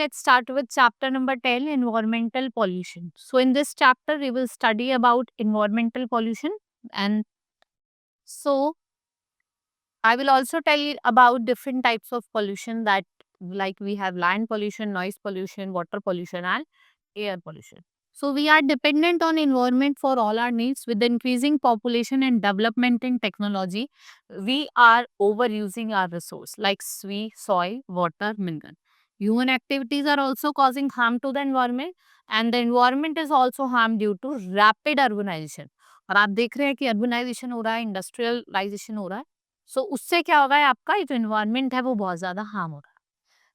let's start with chapter number 10, environmental pollution. So in this chapter, we will study about environmental pollution. And so I will also tell you about different types of pollution that, like, we have land pollution, noise pollution, water pollution, and air pollution. So we are dependent on environment for all our needs. With the increasing population and development in technology, we are overusing our resource like soil, water, mineral. Human activities are also causing harm to the environment, and the environment is also harmed due to rapid urbanization. और आप देख रहे हैं कि urbanisation हो रहा है, industrialisation हो रहा है, सो उससे क्या होगा है, आपका जो एनवायरनमेंट है वो बहुत ज्यादा हार्म हो रहा है.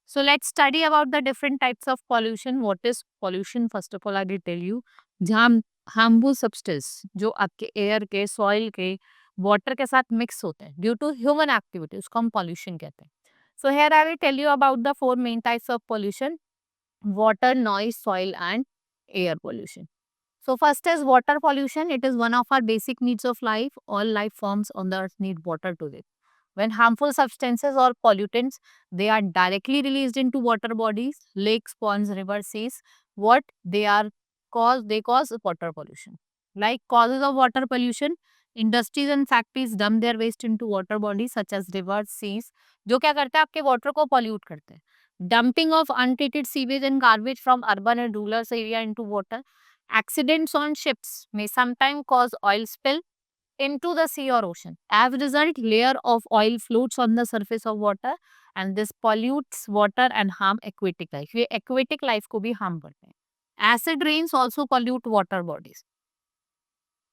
So let's study about the different types of pollution. What is pollution? First of all, I will tell you. जहाँ harmful substance जो आपके एयर के, सॉइल के, वाटर के साथ मिक्स होते हैं ड्यू टू ह्यूमन एक्टिविटी, उसको हम pollution कहते हैं. So here I will tell you about the four main types of pollution: water, noise, soil, and air pollution. So first is water pollution. It is one of our basic needs of life. All life forms on the earth need water to live. When harmful substances or pollutants, they are directly released into water bodies, lakes, ponds, rivers, seas, what they are they cause water pollution. Like causes of water pollution, industries and factories dump their waste into water bodies such as rivers, seas, जो क्या करते हैं, आपके water को pollute करते हैं. Dumping of untreated sewage and garbage from urban and rural area into water. Accidents on ships may sometimes cause oil spill into the sea or ocean. As a result, layer of oil floats on the surface of water and this pollutes water and harm aquatic life. ये aquatic life को भी harm करते हैं. Acid rains also pollute water bodies.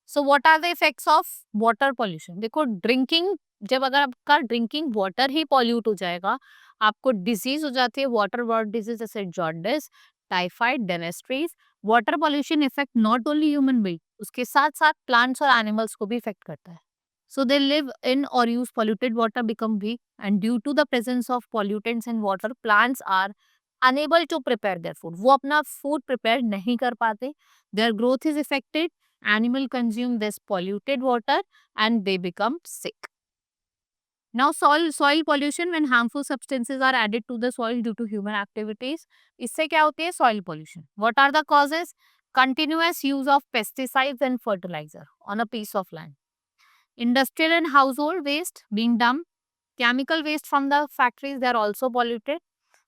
So what are the effects of water pollution? देखो drinking, जब अगर आपका drinking water ही pollute हो जाएगा, आपको डिजीज हो जाती है, वाटर बॉर्न डिजीज जैसे jaundice, typhoid, dysentery. Water pollution effect not only human being, उसके साथ साथ प्लांट्स और एनिमल्स को भी इफेक्ट करता है. So they live in or use polluted water become weak, and due to the presence of pollutants in water, plants are unable to prepare their food. वो अपना food prepare नहीं कर पाते. Their growth is affected. Animal consume this polluted water and they become sick. Now soil pollution, when harmful substances are added to the soil due to human activities, इससे क्या होती है soil pollution. What are the causes? Continuous use of pesticides and fertilizer on a piece of land. Industrial and household waste being dumped. Chemical waste from the factories, they are also polluted,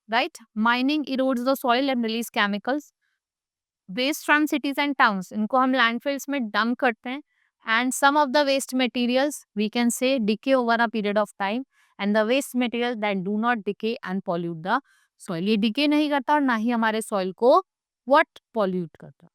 right? Mining erodes the soil and release chemicals. Waste from cities and towns, इनको हम landfills में dump करते हैं. And some of the waste materials we can say decay over a period of time, and the waste materials that do not decay and pollute the soil. ये decay नहीं करता और ना ही हमारे soil को what pollute करता.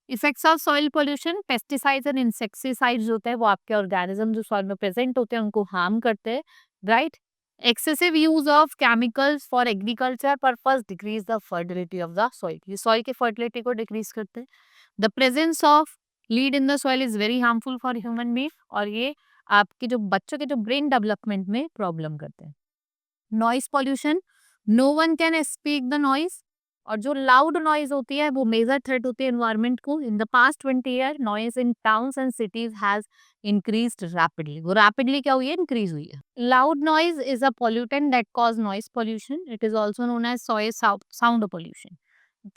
Effects of soil pollution, pesticides and insecticides होते हैं वो आपके ऑर्गेनिज्म जो सॉइल में प्रेजेंट होते हैं उनको हार्म करते हैं, right. Excessive use of chemicals for agriculture purpose decrease the fertility of the soil, ये सॉइल की फर्टिलिटी को डिक्रीज करते हैं. The presence of lead in the soil is very harmful for human being, और ये आपके जो बच्चों के जो ब्रेन डेवलपमेंट में प्रॉब्लम करते हैं. Noise pollution, no one can speak the noise, और जो लाउड नॉइज होती है वो मेजर थ्रेट होती है एनवायरनमेंट को. In the past 20 year noise in towns and cities has increased rapidly. वो रैपिडली क्या हुई है, इंक्रीज हुई है. Loud noise is a pollutant that cause noise pollution. It is also known as sound pollution,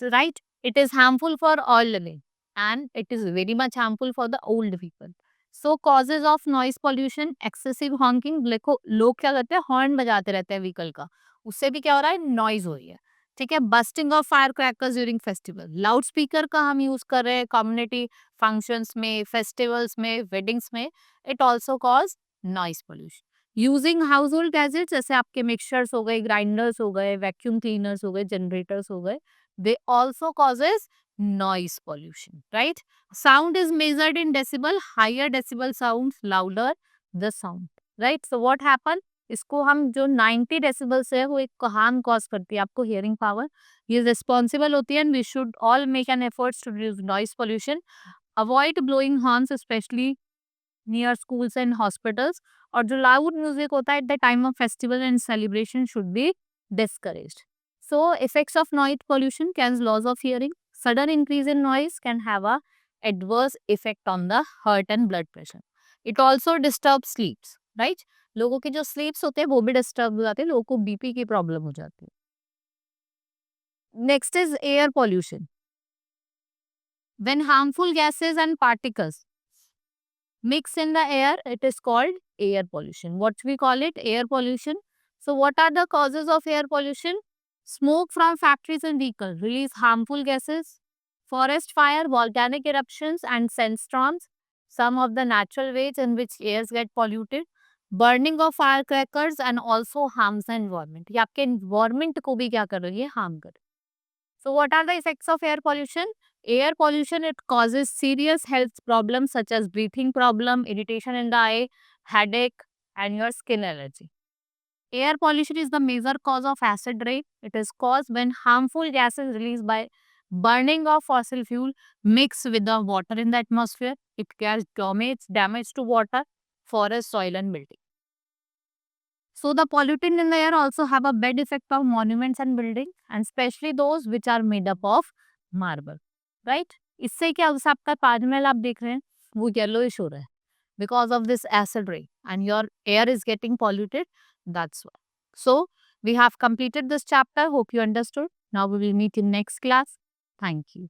right. It is harmful for all living and it is very much harmful for the old people. So causes of noise pollution, excessive honking. देखो लोग क्या करते हैं, horn बजाते रहते हैं vehicle का, उससे भी क्या हो रहा है, नॉइज हो रही है. ठीक है. Bursting of fire crackers during festival, loud speaker का हम यूज कर रहे हैं कम्युनिटी फंक्शंस में, फेस्टिवल्स में, वेडिंग्स में. It also cause noise pollution. Using household gadgets, जैसे आपके मिक्सचर्स हो गए, ग्राइंडर्स हो गए, वैक्यूम क्लीनर्स हो गए, जनरेटर्स हो गए, they also causes noise pollution, right? Sound is measured in decibel. Higher decibel sounds louder the sound, right? So what happen, इसको हम जो 90 डेसिबल से है वो एक हार्म कॉज करती है आपको हियरिंग पावर. ये रिस्पॉन्सिबल होती है, and we should all make an efforts to reduce noise pollution. Avoid blowing horns specially near schools and hospitals. और जो लाउड म्यूजिक होता है at the time of festival and celebration should be discouraged. So effects of noise pollution can loss of hearing. Sudden increase in noise can have a adverse effect on the heart and blood pressure. It also disturbs sleeps, right? लोगों के जो sleeps होते हैं वो भी disturb हो जाते हैं, लोगों को BP की प्रॉब्लम हो जाती है. Next is air pollution. When harmful gases and particles mix in the air, it is called air pollution. What we call it? Air pollution. So, what are the causes of air pollution? Smoke from factories and vehicles release harmful gases. Forest fire, volcanic eruptions, and sandstorms. Some of the natural ways in which airs get polluted. Burning of firecrackers and also harms the environment. ये आपके environment को भी क्या कर रही है? Harm कर रही है. So, what are the effects of air pollution? Air pollution, it causes serious health problems such as breathing problem, irritation in the eye, headache, and your skin allergy. Air pollution is the major cause of acid rain. It is caused when harmful gases released by burning of fossil fuel mix with the water in the atmosphere. It causes damage to water, forest, soil, and building. So the pollutant in the air also have a bad effect on monuments and building, and especially those which are made up of marble, right? इससे क्या होता है, आपका ताजमहल आप देख रहे हैं वो येलोइश हो रहा है because of this acid rain and your air is getting polluted. That's why. So we have completed this chapter. Hope you understood. Now we will meet in next class. Thank you.